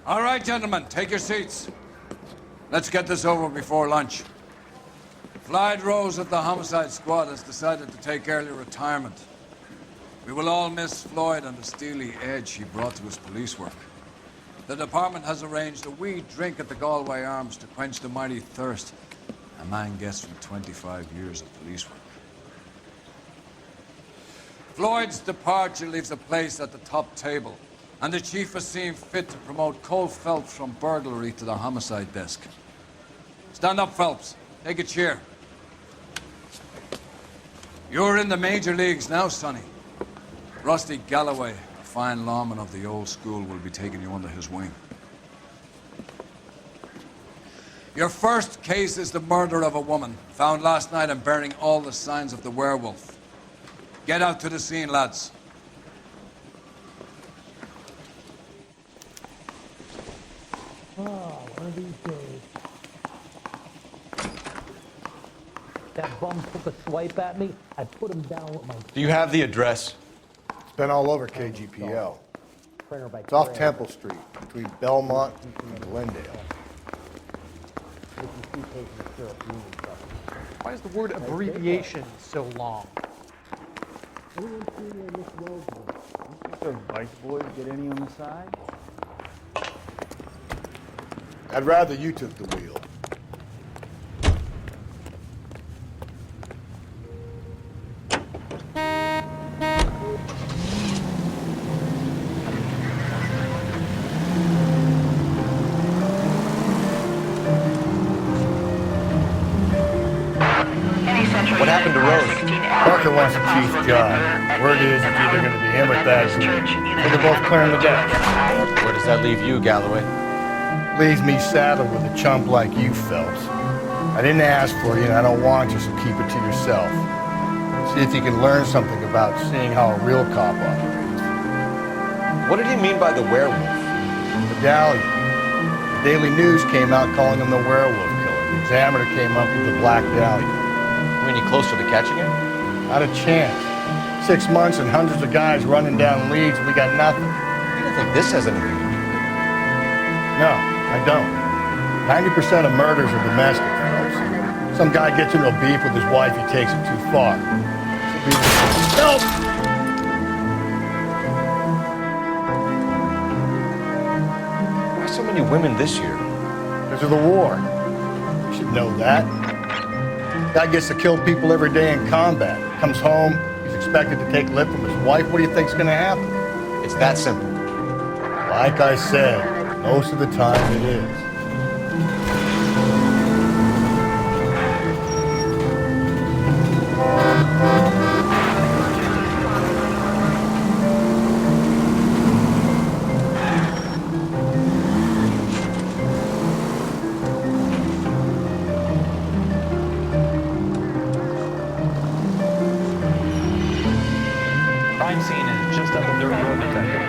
All right, gentlemen, take your seats. Let's get this over before lunch. Clyde Rose of the homicide squad has decided to take early retirement. We will all miss Floyd and the steely edge he brought to his police work. The department has arranged a wee drink at the Galway Arms to quench the mighty thirst a man gets from 25 years of police work. Floyd's departure leaves a place at the top table, and the chief has seen fit to promote Cole Phelps from burglary to the homicide desk. Stand up, Phelps. Take a chair. You're in the major leagues now, Sonny. Rusty Galloway, a fine lawman of the old school, will be taking you under his wing. Your first case is the murder of a woman, found last night and bearing all the signs of the werewolf. Get out to the scene, lads. Oh, one of these days. That bum took a swipe at me, I put him down with my... Do you have the address? It's been all over KGPL. It's off Temple Street, between Belmont and Glendale. Why is the word abbreviation so long? Those bike boys get any on the side? I'd rather you took the wheel. What happened to Rose? Parker wants the chief's job. Word is it's either going to be him or Thad. So they're both clearing the deck. Where does that leave you, Galloway? Leaves me saddled with a chump like you, Phelps. I didn't ask for you, and I don't want you, so keep it to yourself. See if you can learn something about seeing how a real cop operates. What did he mean by the werewolf? Medallion. The Daily News came out calling him the werewolf killer. The Examiner came up with the Black Dahlia. Any closer to catching him? Not a chance. 6 months and hundreds of guys running down leads, and we got nothing. You don't think this has anything to do with it? No, I don't. 90% of murders are domestic, folks. Some guy gets into a beef with his wife, he takes it too far. Help! Why so many women this year? Because of the war. You should know that. Guy gets to kill people every day in combat. Comes home, he's expected to take lip from his wife. What do you think's gonna happen? It's that simple. Like I said, most of the time it is. Crime scene is just up the dirt road, detective.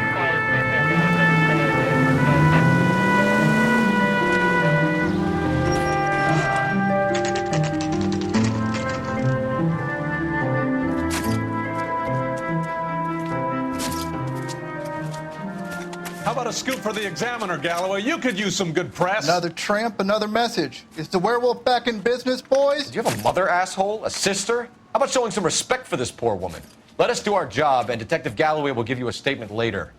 How about a scoop for the Examiner, Galloway? You could use some good press. Another tramp, another message. Is the werewolf back in business, boys? Do you have a mother, asshole? A sister? How about showing some respect for this poor woman? Let us do our job, and Detective Galloway will give you a statement later.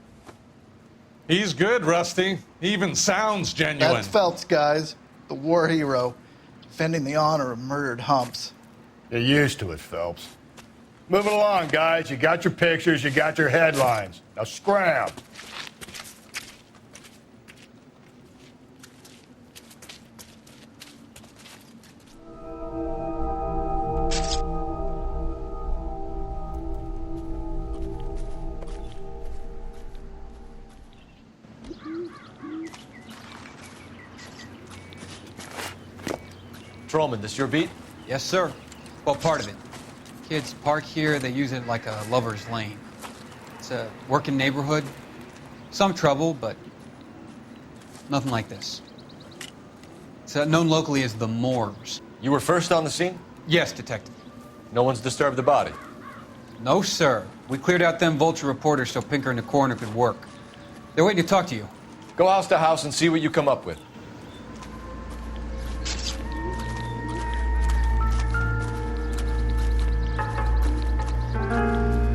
He's good, Rusty. He even sounds genuine. That's Phelps, guys. The war hero. Defending the honor of murdered humps. You're used to it, Phelps. Moving along, guys. You got your pictures, you got your headlines. Now scram. Patrolman, this your beat? Yes, sir. Well, part of it. Kids park here, they use it like a lover's lane. It's a working neighborhood. Some trouble, but nothing like this. It's known locally as the Moors. You were first on the scene? Yes, Detective. No one's disturbed the body? No, sir. We cleared out them vulture reporters so Pinker and the coroner could work. They're waiting to talk to you. Go house to house and see what you come up with.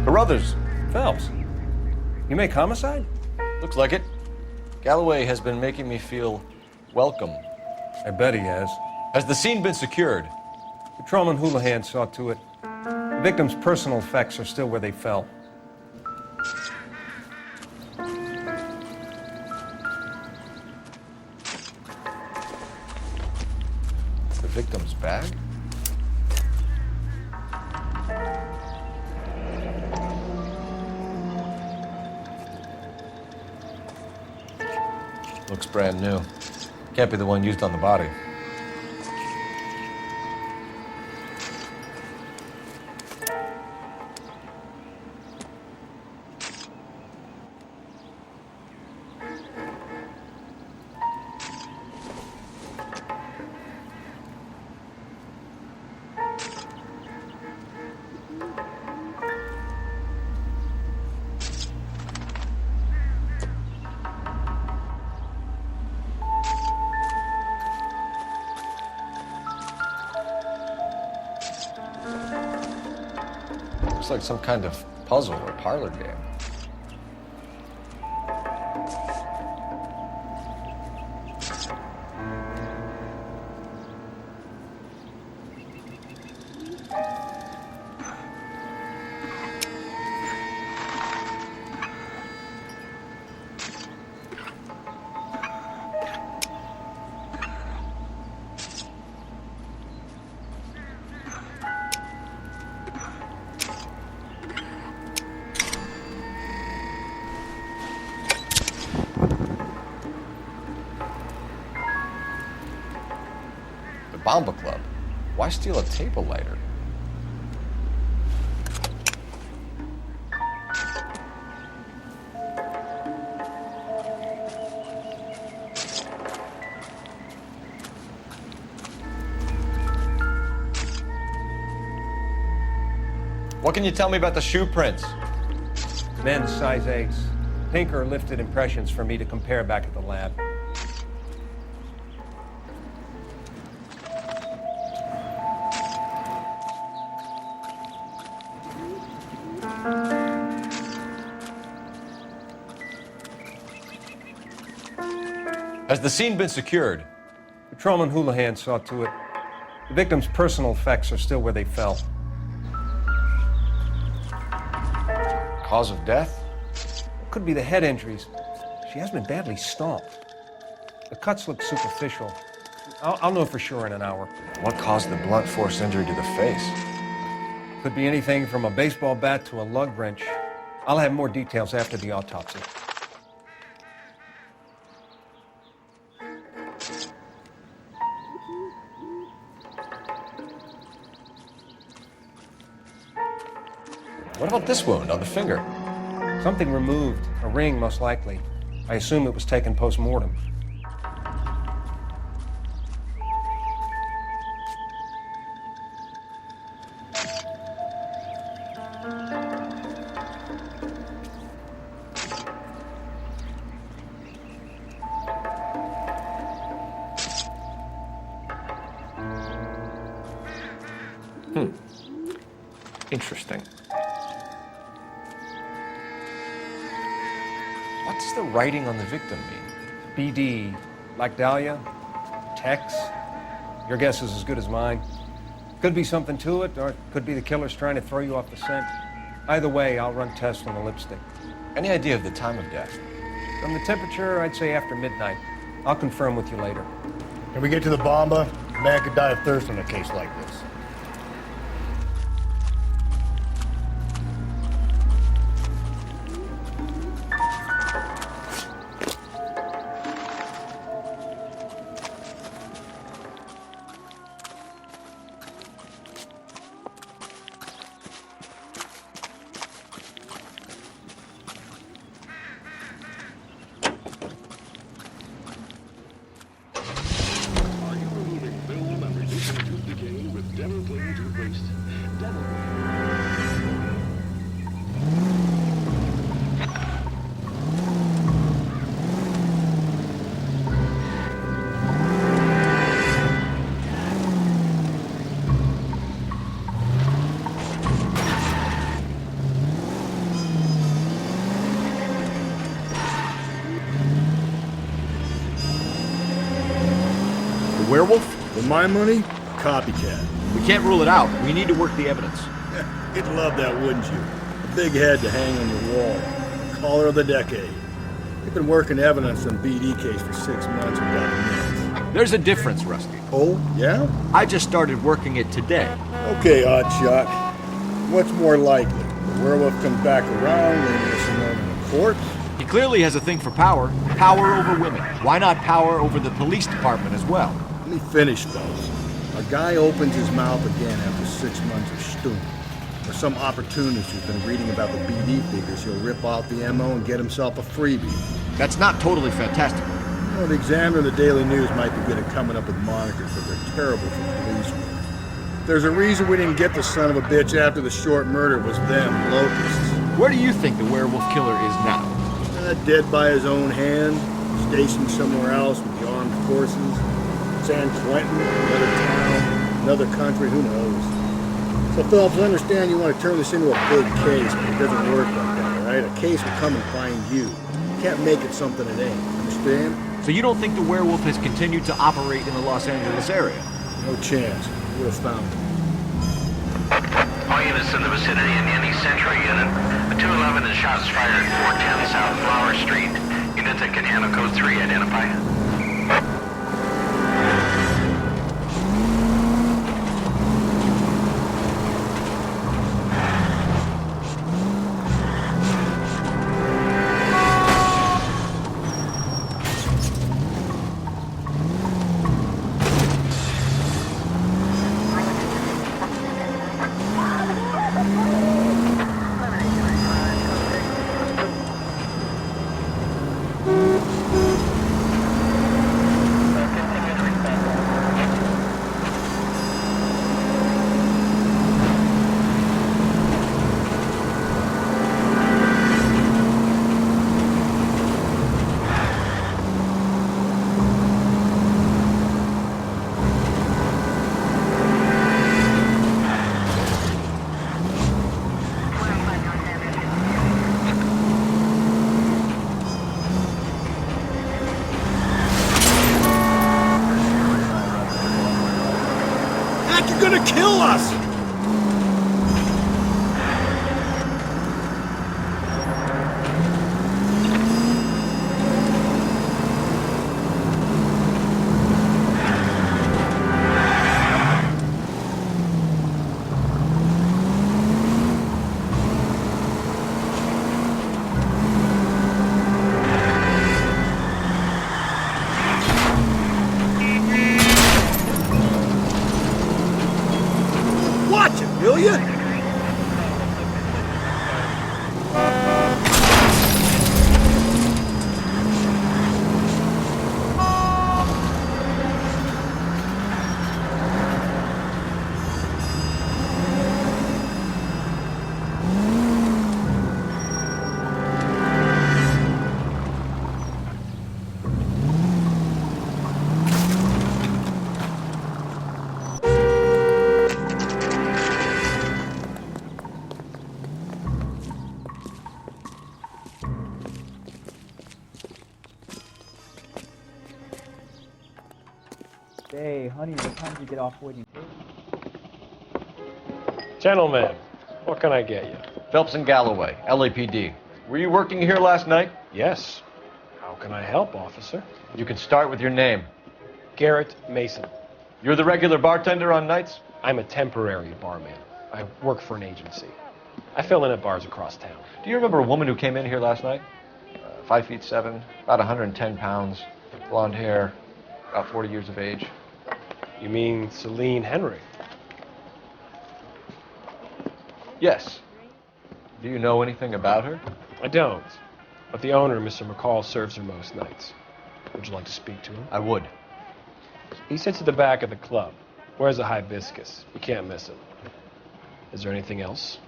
Carruthers. Phelps, you make homicide? Looks like it. Galloway has been making me feel welcome. I bet he has. Has the scene been secured? Patrolman Houlihan saw to it. The victim's personal effects are still where they fell. The victim's bag? Looks brand new. Can't be the one used on the body. Looks like some kind of puzzle or parlor game. Bomba Club. Why steal a table lighter? What can you tell me about the shoe prints? Men's size 8s. Pinker lifted impressions for me to compare back at the lab. Has the scene been secured? Patrolman Houlihan saw to it. The victim's personal effects are still where they fell. Cause of death? Could be the head injuries. She has been badly stomped. The cuts look superficial. I'll know for sure in an hour. What caused the blunt force injury to the face? Could be anything from a baseball bat to a lug wrench. I'll have more details after the autopsy. What about this wound on the finger? Something removed, a ring most likely. I assume it was taken post-mortem. Interesting. What does the writing on the victim mean? BD, like Dahlia, Tex. Your guess is as good as mine. Could be something to it, or it could be the killer's trying to throw you off the scent. Either way, I'll run tests on the lipstick. Any idea of the time of death? From the temperature, I'd say after midnight. I'll confirm with you later. When we get to the bomba, a man could die of thirst in a case like this. Devil cling to waste. Devil. The werewolf? For my money, copycat. We can't rule it out. We need to work the evidence. You'd love that, wouldn't you? A big head to hang on your wall. Caller of the decade. You've been working evidence on BD case for 6 months without minutes. There's a difference, Rusty. Oh, yeah? I just started working it today. Okay, Oddshot. What's more likely? The werewolf comes back around, leaving us alone in the court? He clearly has a thing for power. Power over women. Why not power over the police department as well? Let me finish, fellas. A guy opens his mouth again after 6 months of stewing. Or some opportunist who's been reading about the BD figures, he'll rip off the MO and get himself a freebie. That's not totally fantastical. Well, the Examiner and the Daily News might be good at coming up with monikers, but they're terrible for police work. There's a reason we didn't get the son of a bitch after the short murder was them, locusts. Where do you think the werewolf killer is now? Dead by his own hand, stationed somewhere else with the armed forces. San Quentin, another town, another country, who knows? So, Phillips, I understand you want to turn this into a big case, but it doesn't work like that, all right? A case will come and find you. You can't make it something it ain't, understand? So you don't think the werewolf has continued to operate in the Los Angeles area? No chance. We would have found him. All units in the vicinity in any Central unit. A 211 and shots fired at 410 South Flower Street. Units at Canano Code 3 identify. You're gonna kill us! Watch it, will you? Hey, honey, what time did you get off waiting tables? Gentlemen, what can I get you? Phelps and Galloway, L.A.P.D. Were you working here last night? Yes. How can I help, officer? You can start with your name. Garrett Mason. You're the regular bartender on nights? I'm a temporary barman. I work for an agency. I fill in at bars across town. Do you remember a woman who came in here last night? 5'7", about 110 pounds, blonde hair, about 40 years of age. You mean Celine Henry? Yes. Do you know anything about her? I don't. But the owner, Mr. McCall, serves her most nights. Would you like to speak to him? I would. He sits at the back of the club. Where's the hibiscus? You can't miss it. Is there anything else?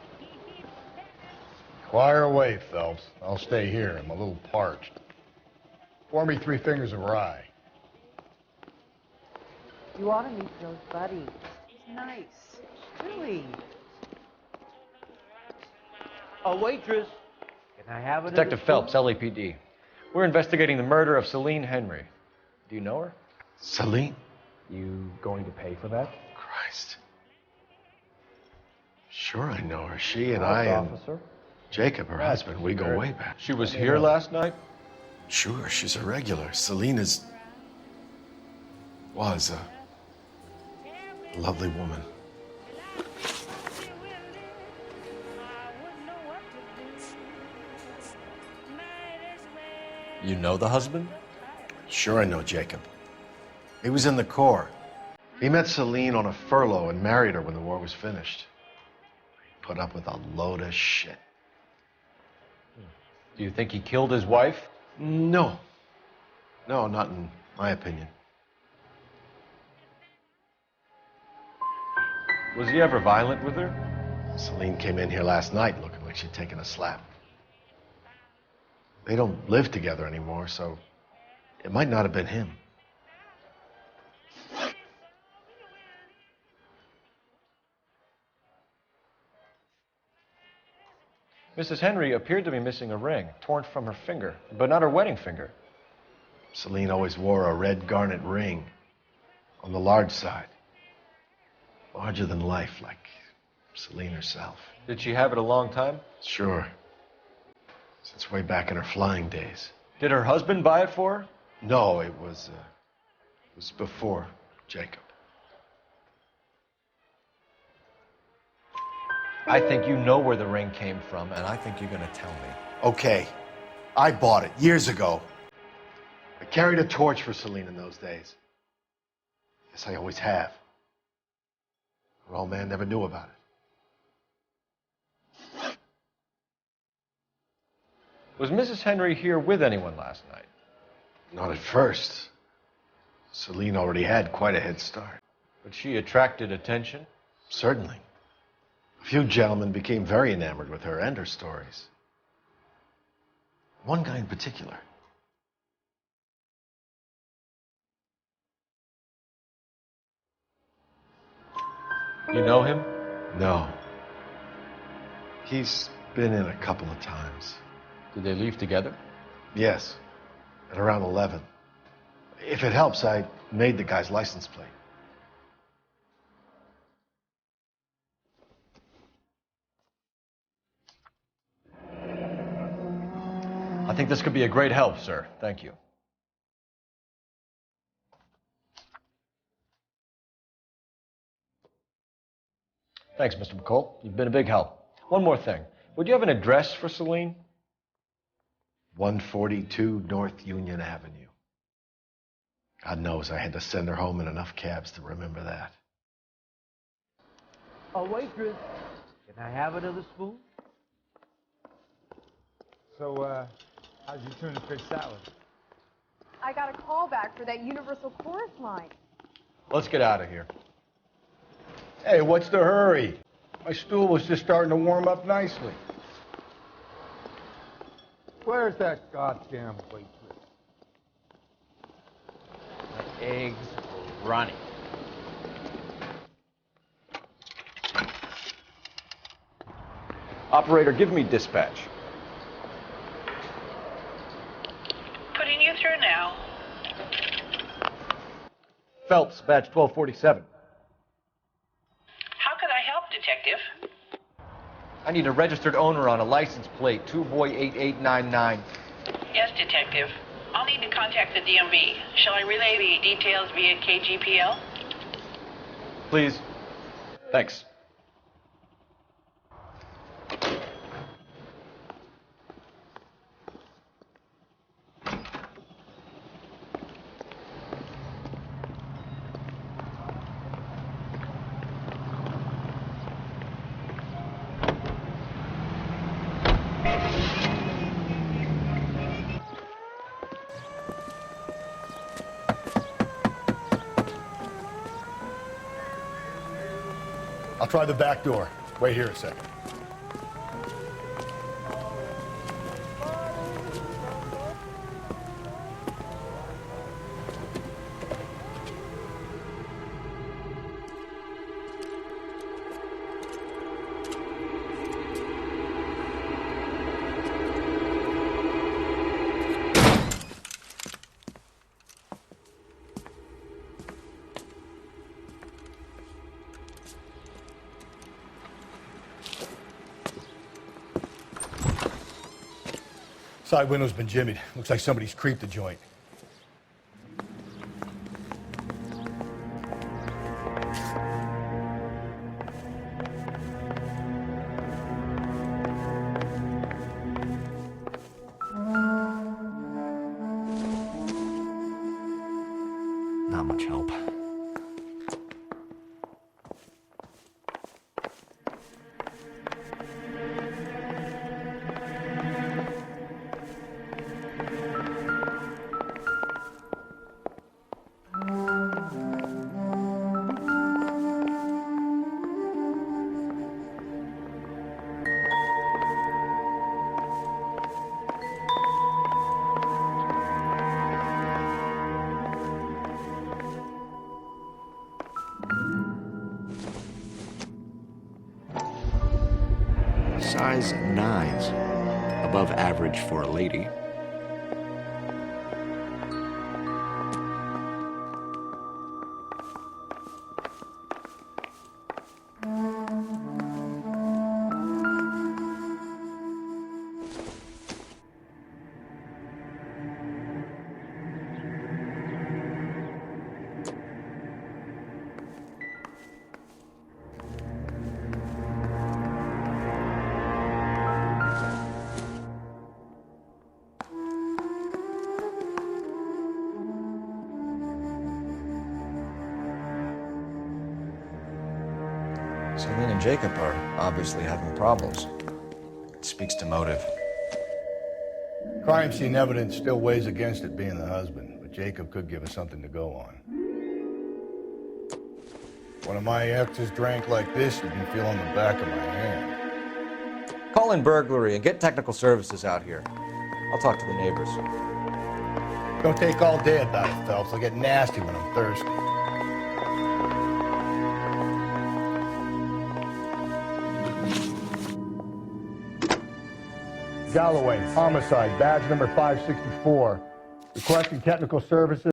Fire away, Phelps. I'll stay here. I'm a little parched. Pour me 3 fingers of rye. You ought to meet Joe's buddy. He's nice. Really. A waitress. Can I have it? Detective Phelps, L.A.P.D. We're investigating the murder of Celine Henry. Do you know her? Celine? You going to pay for that? Christ. Sure I know her. She and I and officer. Jacob, her husband, we go way back. She was here last night? Sure, she's a regular. Celine was a lovely woman. You know the husband? Sure I know Jacob. He was in the Corps. He met Celine on a furlough and married her when the war was finished. He put up with a load of shit. Do you think he killed his wife? No. No, not in my opinion. Was he ever violent with her? Celine came in here last night looking like she'd taken a slap. They don't live together anymore, so it might not have been him. Mrs. Henry appeared to be missing a ring, torn from her finger, but not her wedding finger. Celine always wore a red garnet ring on the large side. Larger than life, like Celine herself. Did she have it a long time? Sure. Since way back in her flying days. Did her husband buy it for her? No, it was before Jacob. I think you know where the ring came from, and I think you're going to tell me. Okay. I bought it years ago. I carried a torch for Celine in those days. Yes, I always have. Her old man never knew about it. Was Mrs. Henry here with anyone last night? Not at first. Celine already had quite a head start. But she attracted attention? Certainly. A few gentlemen became very enamored with her and her stories. One guy in particular. You know him? No. He's been in a couple of times. Did they leave together? Yes. At around 11. If it helps, I made the guy's license plate. I think this could be a great help, sir. Thank you. Thanks, Mr. McCall. You've been a big help. One more thing. Would you have an address for Celine? 142 North Union Avenue. God knows I had to send her home in enough cabs to remember that. A waitress. Can I have another spoon? So, how's your tuna fish salad? I got a call back for that Universal Chorus line. Let's get out of here. Hey, what's the hurry? My stool was just starting to warm up nicely. Where's that goddamn waitress? The eggs are running. Operator, give me dispatch. Putting you through now. Phelps, batch 1247. How could I help, Detective? I need a registered owner on a license plate, 2boy8899. Yes, Detective. I'll need to contact the DMV. Shall I relay the details via KGPL? Please. Thanks. I'll try the back door. Wait here a second. Side window's been jimmied. Looks like somebody's creeped the joint. Not much help. Size 9s, above average for a lady. Celine and Jacob are obviously having problems. It speaks to motive. Crime scene evidence still weighs against it being the husband, but Jacob could give us something to go on. One of my exes drank like this, you'd be feeling the back of my hand. Call in burglary and get technical services out here. I'll talk to the neighbors. Don't take all day about it, Phelps. I'll get nasty when I'm thirsty. Galloway, homicide, badge number 564. Requesting technical services.